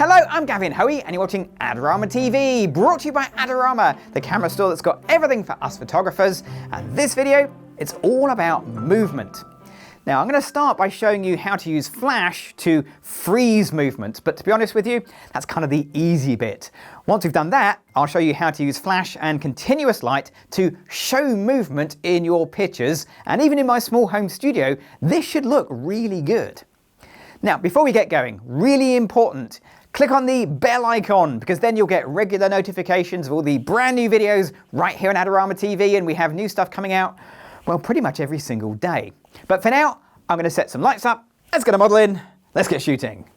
Hello, I'm Gavin Hoey and you're watching Adorama TV, brought to you by Adorama, the camera store that's got everything for us photographers. And this video, it's all about movement. Now I'm going to start by showing you how to use flash to freeze movement, but to be honest with you, that's kind of the easy bit. Once we've done that, I'll show you how to use flash and continuous light to show movement in your pictures, and even in my small home studio, this should look really good. Now, before we get going, really important, click on the bell icon because then you'll get regular notifications of all the brand new videos right here on Adorama TV, and we have new stuff coming out, well, pretty much every single day. But for now, I'm going to set some lights up, let's get a model in, let's get shooting.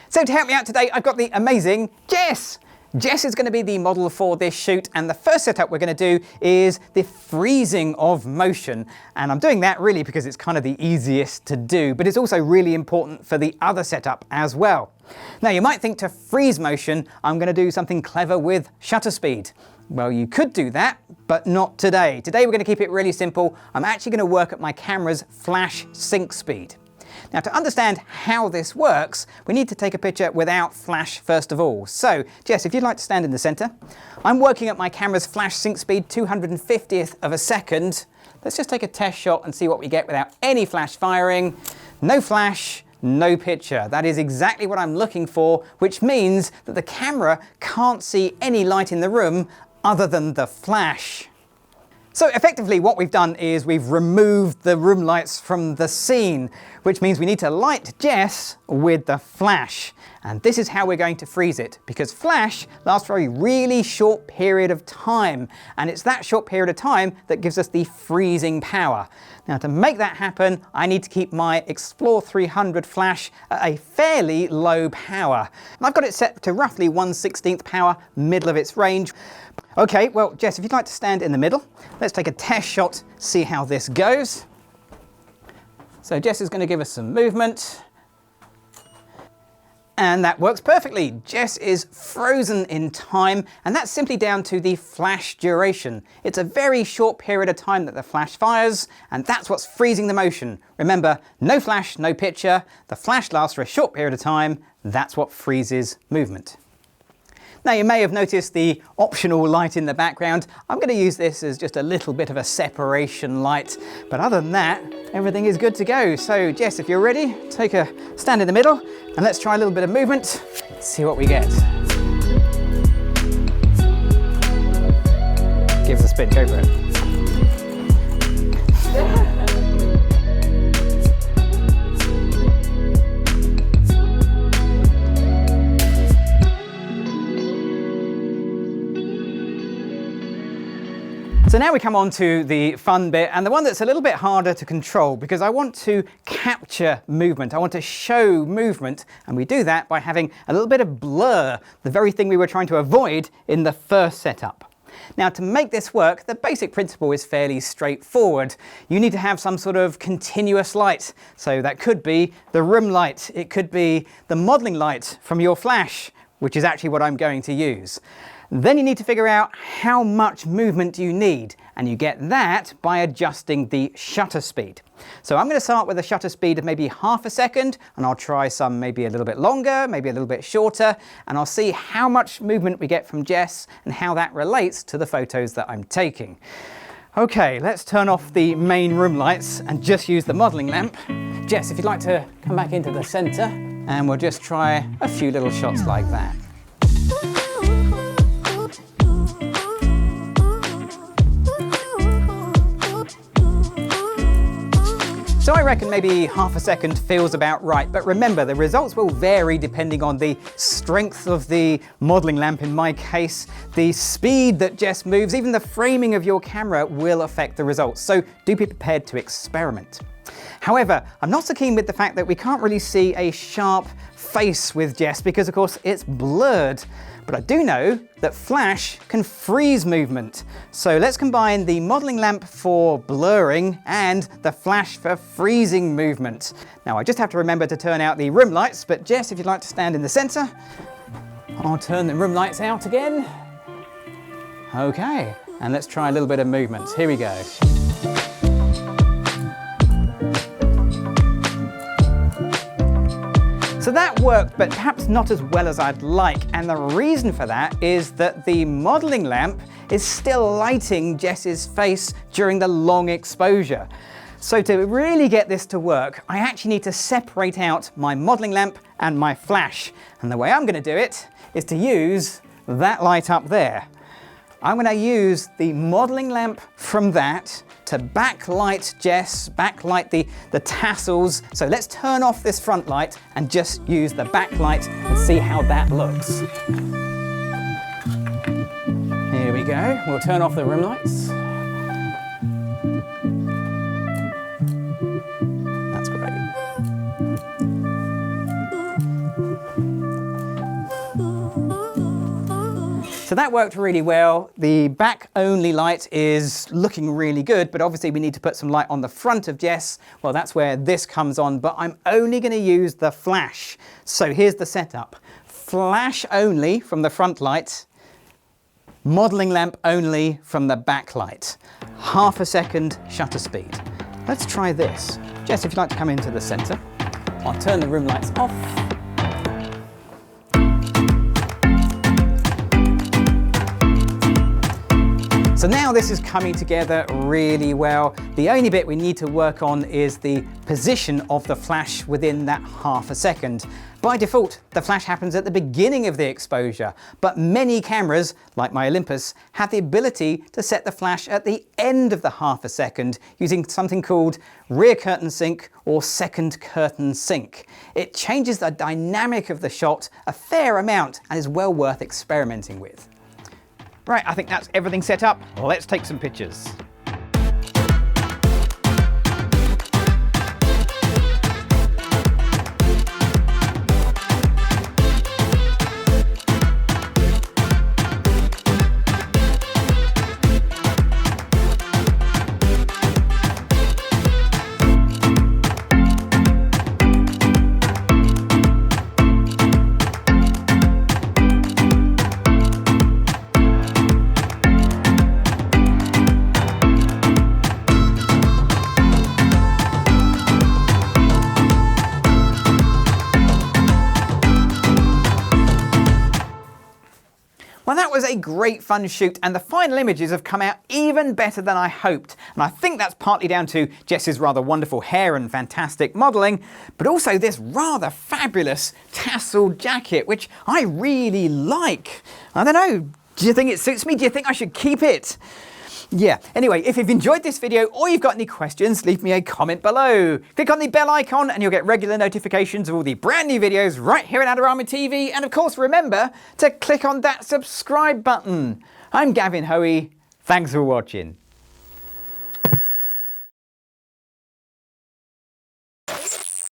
So to help me out today, I've got the amazing Jess. Jess is going to be the model for this shoot, and the first setup we're going to do is the freezing of motion. And I'm doing that really because it's kind of the easiest to do, but it's also really important for the other setup as well. Now you might think to freeze motion, I'm going to do something clever with shutter speed. Well, you could do that, but not today. Today we're going to keep it really simple. I'm actually going to work at my camera's flash sync speed. Now to understand how this works, we need to take a picture without flash first of all. So Jess, if you'd like to stand in the center. I'm working at my camera's flash sync speed 250th of a second. Let's just take a test shot and see what we get without any flash firing. No flash, no picture. That is exactly what I'm looking for, which means that the camera can't see any light in the room other than the flash. So effectively what we've done is we've removed the room lights from the scene, which means we need to light Jess with the flash. And this is how we're going to freeze it, because flash lasts for a really short period of time, and it's that short period of time that gives us the freezing power. Now to make that happen, I need to keep my XPLOR 300 flash at a fairly low power. And I've got it set to roughly 1/16th power, middle of its range. Okay, well, Jess, if you'd like to stand in the middle, let's take a test shot, see how this goes. So Jess is going to give us some movement. And that works perfectly. Jess is frozen in time, and that's simply down to the flash duration. It's a very short period of time that the flash fires, and that's what's freezing the motion. Remember, no flash, no picture. The flash lasts for a short period of time. That's what freezes movement. Now you may have noticed the optional light in the background. I'm going to use this as just a little bit of a separation light, but other than that, everything is good to go. So Jess, if you're ready, take a stand in the middle and let's try a little bit of movement, see what we get. Give us a spin, go for it. So now we come on to the fun bit, and the one that's a little bit harder to control, because I want to capture movement, I want to show movement, and we do that by having a little bit of blur, the very thing we were trying to avoid in the first setup. Now to make this work, the basic principle is fairly straightforward. You need to have some sort of continuous light. So that could be the room light, it could be the modeling light from your flash, which is actually what I'm going to use. Then you need to figure out how much movement you need, and you get that by adjusting the shutter speed. So I'm going to start with a shutter speed of maybe ½ a second, and I'll try some maybe a little bit longer, maybe a little bit shorter, and I'll see how much movement we get from Jess and how that relates to the photos that I'm taking. Okay, let's turn off the main room lights and just use the modeling lamp. Jess, if you'd like to come back into the center, and we'll just try a few little shots like that. So I reckon maybe ½ a second feels about right, but remember the results will vary depending on the strength of the modeling lamp in my case, the speed that Jess moves, even the framing of your camera will affect the results, so do be prepared to experiment. However, I'm not so keen with the fact that we can't really see a sharp face with Jess because of course it's blurred. But I do know that flash can freeze movement. So let's combine the modeling lamp for blurring and the flash for freezing movement. Now I just have to remember to turn out the room lights, but Jess, if you'd like to stand in the center, I'll turn the room lights out again. Okay, and let's try a little bit of movement. Here we go. So that worked, but perhaps not as well as I'd like. And the reason for that is that the modeling lamp is still lighting Jess's face during the long exposure. So to really get this to work, I actually need to separate out my modeling lamp and my flash. And the way I'm going to do it is to use that light up there. I'm going to use the modeling lamp from that to backlight Jess, backlight the tassels. So let's turn off this front light and just use the backlight and see how that looks. Here we go. We'll turn off the room lights. That's great. So that worked really well. The back only light is looking really good, but obviously we need to put some light on the front of Jess. Well, that's where this comes on, but I'm only going to use the flash. So here's the setup. Flash only from the front light, modeling lamp only from the back light. Half a second shutter speed. Let's try this. Jess, if you'd like to come into the center, I'll turn the room lights off. So now this is coming together really well. The only bit we need to work on is the position of the flash within that half a second. By default, the flash happens at the beginning of the exposure, but many cameras, like my Olympus, have the ability to set the flash at the end of the half a second using something called rear curtain sync or second curtain sync. It changes the dynamic of the shot a fair amount and is well worth experimenting with. Right, I think that's everything set up. Let's take some pictures. Well, that was a great fun shoot, and the final images have come out even better than I hoped. And I think that's partly down to Jess's rather wonderful hair and fantastic modelling, but also this rather fabulous tasseled jacket, which I really like. I don't know, do you think it suits me? Do you think I should keep it? Yeah, anyway, if you've enjoyed this video or you've got any questions, leave me a comment below. Click on the bell icon and you'll get regular notifications of all the brand new videos right here at Adorama TV. And of course, remember to click on that subscribe button. I'm Gavin Hoey. Thanks for watching.